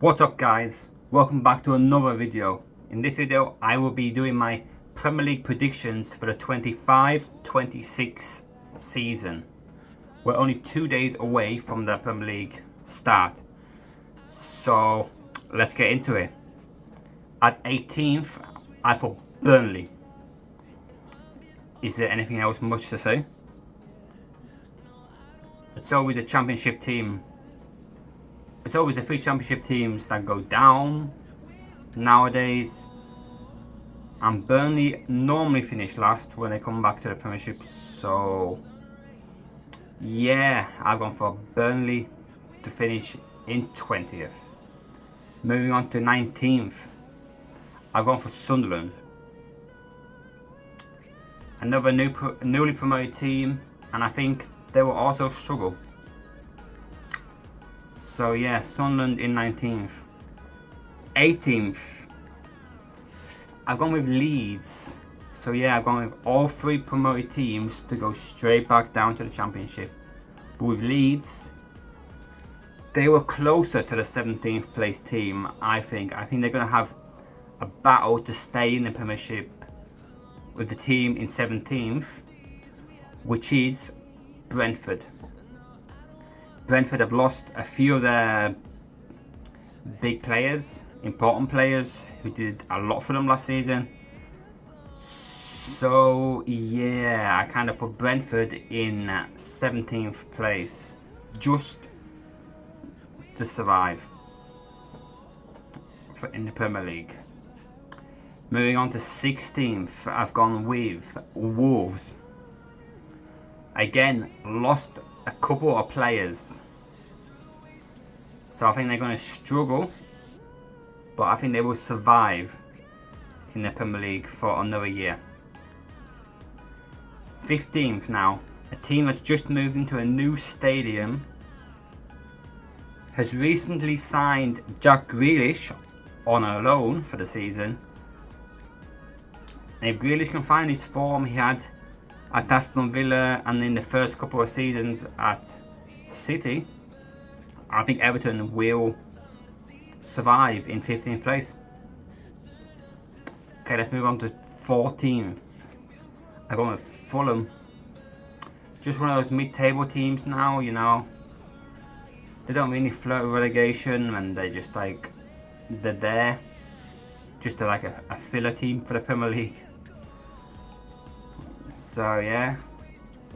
What's up guys, welcome back to another video. In this video I will be doing my Premier League predictions for the 25-26 season. We're only 2 days away from the Premier League start, so let's get into it. At 18th I've got Burnley. Is there anything else much to say? It's always a championship team. It's always the three championship teams that go down nowadays, and Burnley normally finish last when they come back to the Premiership. So yeah, I've gone for Burnley to finish in 20th. Moving on to 19th, I've gone for Sunderland. Another newly promoted team, and I think they will also struggle. So yeah, Sunderland in 19th. 18th, I've gone with Leeds. So yeah, I've gone with all three promoted teams to go straight back down to the Championship. But with Leeds, they were closer to the 17th place team, I think. I think they're going to have a battle to stay in the Premiership with the team in 17th, which is Brentford. Brentford have lost a few of their big players, important players who did a lot for them last season. So yeah, I kind of put Brentford in 17th place just to survive in the Premier League. Moving on to 16th, I've gone with Wolves. Again, lost a couple of players, so I think they're going to struggle, but I think they will survive in the Premier League for another year. 15th now, a team that's just moved into a new stadium, has recently signed Jack Grealish on a loan for the season. And if Grealish can find his form he had at Aston Villa and in the first couple of seasons at City, I think Everton will survive in 15th place. Okay, let's move on to 14th. I've gone with Fulham. Just one of those mid-table teams now, you know. They don't really flirt with relegation, and they're just like, they're there. Just like a filler team for the Premier League. So yeah,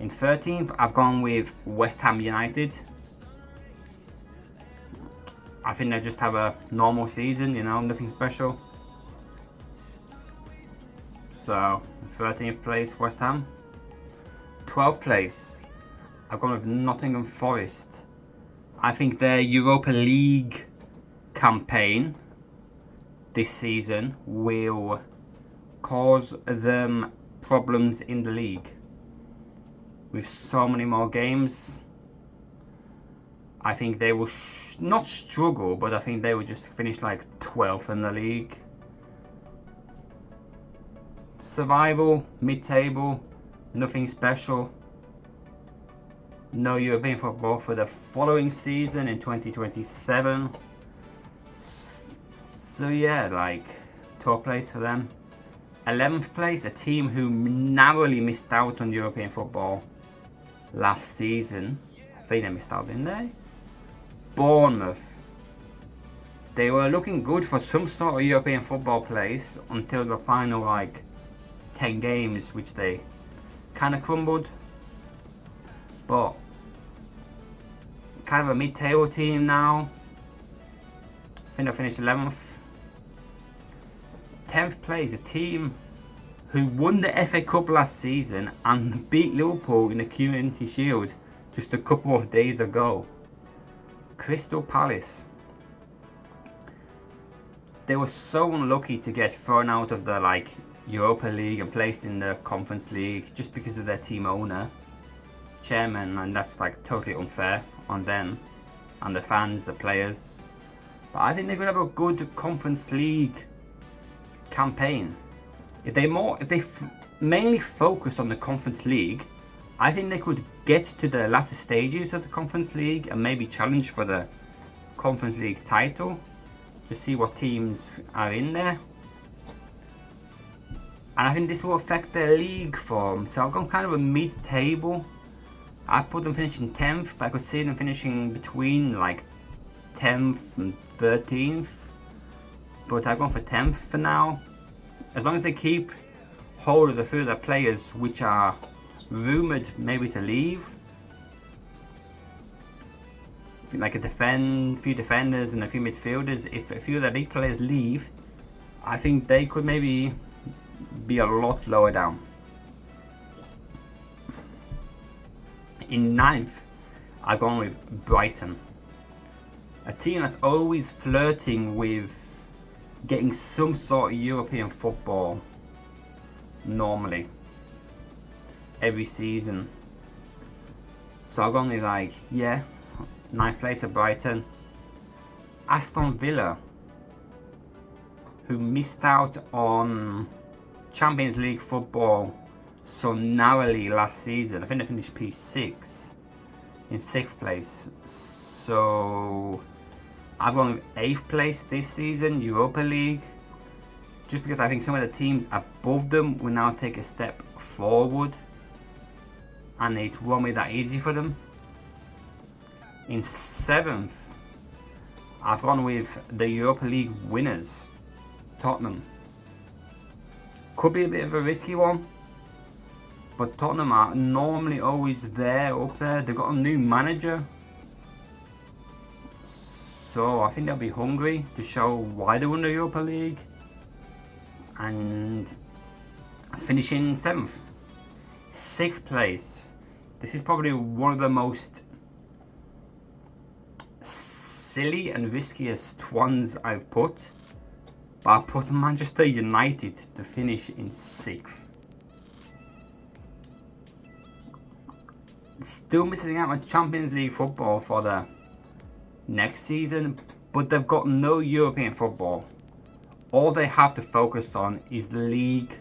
in 13th I've gone with West Ham United. I think they just have a normal season, you know, nothing special. So 13th place West Ham. 12th place I've gone with Nottingham Forest. I think their Europa League campaign this season will cause them problems in the league. With so many more games, I think they will not struggle, but I think they will just finish like 12th in the league. Survival, mid-table, nothing special. No European football for the following season in 2027. So yeah, like 12th place for them. 11th place, a team who narrowly missed out on European football last season. I think they missed out, didn't they? Bournemouth. They were looking good for some sort of European football place until the final like 10 games, which they kind of crumbled. But kind of a mid-table team now. I think they finished 11th. 10th place, a team who won the FA Cup last season and beat Liverpool in the Community Shield just a couple of days ago. Crystal Palace. They were so unlucky to get thrown out of the like Europa League and placed in the Conference League just because of their team owner, chairman, and that's like totally unfair on them and the fans, the players. But I think they're gonna have a good Conference League campaign. If they mainly focus on the Conference League, I think they could get to the latter stages of the Conference League and maybe challenge for the Conference League title. to see what teams are in there. And I think this will affect their league form. So I've gone kind of a mid-table. I put them finishing 10th, but I could see them finishing between like 10th and 13th. But I've gone for 10th for now. As long as they keep hold of a few of their players which are rumoured maybe to leave. Like a few defenders and a few midfielders. If a few of the league players leave, I think they could maybe be a lot lower down. In 9th, I've gone with Brighton. A team that's always flirting with getting some sort of European football normally every season. So I've gone with like, yeah, 9th place at Brighton. Aston Villa, who missed out on Champions League football so narrowly last season. I think they finished P6 in 6th place. So I've gone with 8th place this season, Europa League, just because I think some of the teams above them will now take a step forward and it won't be that easy for them. In 7th, I've gone with the Europa League winners, Tottenham. Could be a bit of a risky one, but Tottenham are normally always there, up there. They've got a new manager, so I think they'll be hungry to show why they won the Europa League and finishing 7th. 6th place. This is probably one of the most silly and riskiest ones I've put, but I put Manchester United to finish in 6th. Still missing out on Champions League football for the next season, but they've got no European football. All they have to focus on is the league,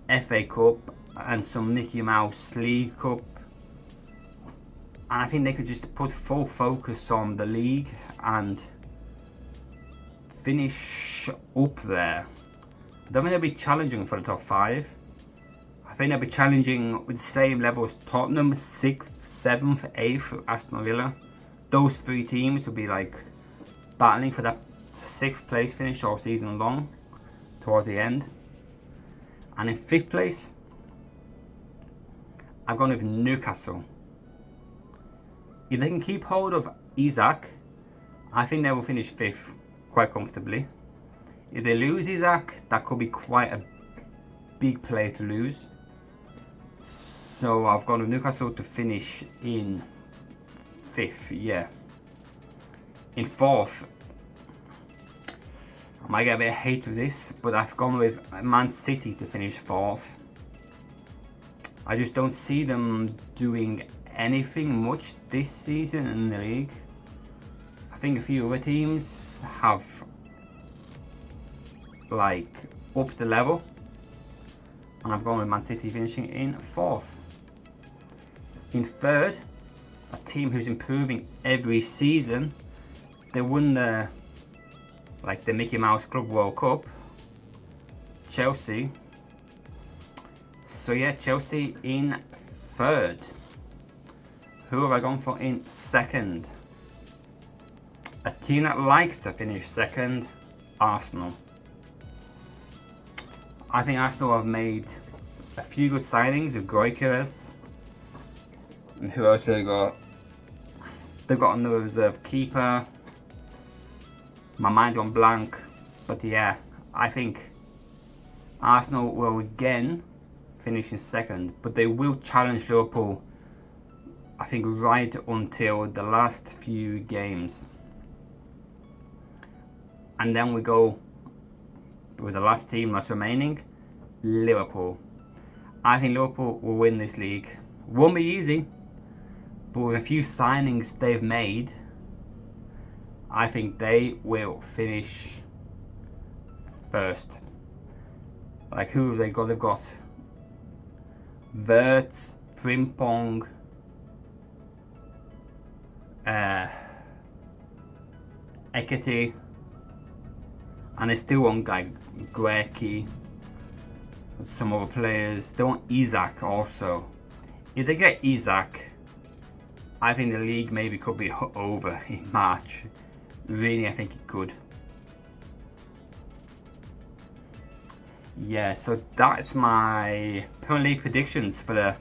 FA Cup and some Mickey Mouse League Cup. And I think they could just put full focus on the league and finish up there. I don't think they'll be challenging for the top 5. I think they'll be challenging with the same level as Tottenham, 6th, 7th, 8th, Aston Villa. Those 3 teams will be like battling for that 6th place finish all season long towards the end. And in 5th place, I've gone with Newcastle. If they can keep hold of Isak, I think they will finish 5th quite comfortably. If they lose Isak, that could be quite a big player to lose. So I've gone with Newcastle to finish in 5th, yeah. In 4th, I might get a bit of hate with this, but I've gone with Man City to finish 4th. I just don't see them doing anything much this season in the league. I think a few other teams have like upped the level, and I've gone with Man City finishing in 4th. In 3rd, a team who's improving every season. They won the Mickey Mouse Club World Cup, Chelsea. So yeah, Chelsea in 3rd. Who have I gone for in 2nd? A team that likes to finish 2nd, Arsenal. I think Arsenal have made a few good signings with Gyökeres. And who else have they got? They've got another reserve keeper. My mind's on blank. But yeah, I think Arsenal will again finish in 2nd. But they will challenge Liverpool, I think, right until the last few games. And then we go with the last team that's remaining, Liverpool. I think Liverpool will win this league. Won't be easy, but with a few signings they've made, I think they will finish 1st. Like, who have they got? They've got Wirtz, Frimpong, Ekiti, And they still want like Guecky, some other players. They want Isak also. If they get Isak, I think the league maybe could be over in March. Really, I think it could. Yeah, so that's my Premier League predictions for the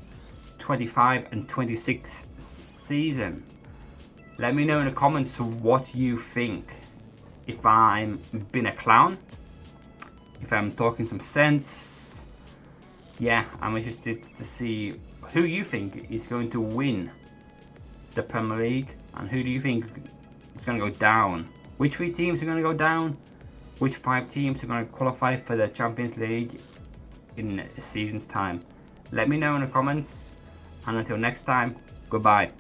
25 and 26 season. Let me know in the comments what you think. If I'm being a clown, if I'm talking some sense. Yeah, I'm interested to see who you think is going to win the Premier League and who do you think is going to go down. Which 3 teams are going to go down? Which 5 teams are going to qualify for the Champions League in a season's time? Let me know in the comments, and until next time, goodbye.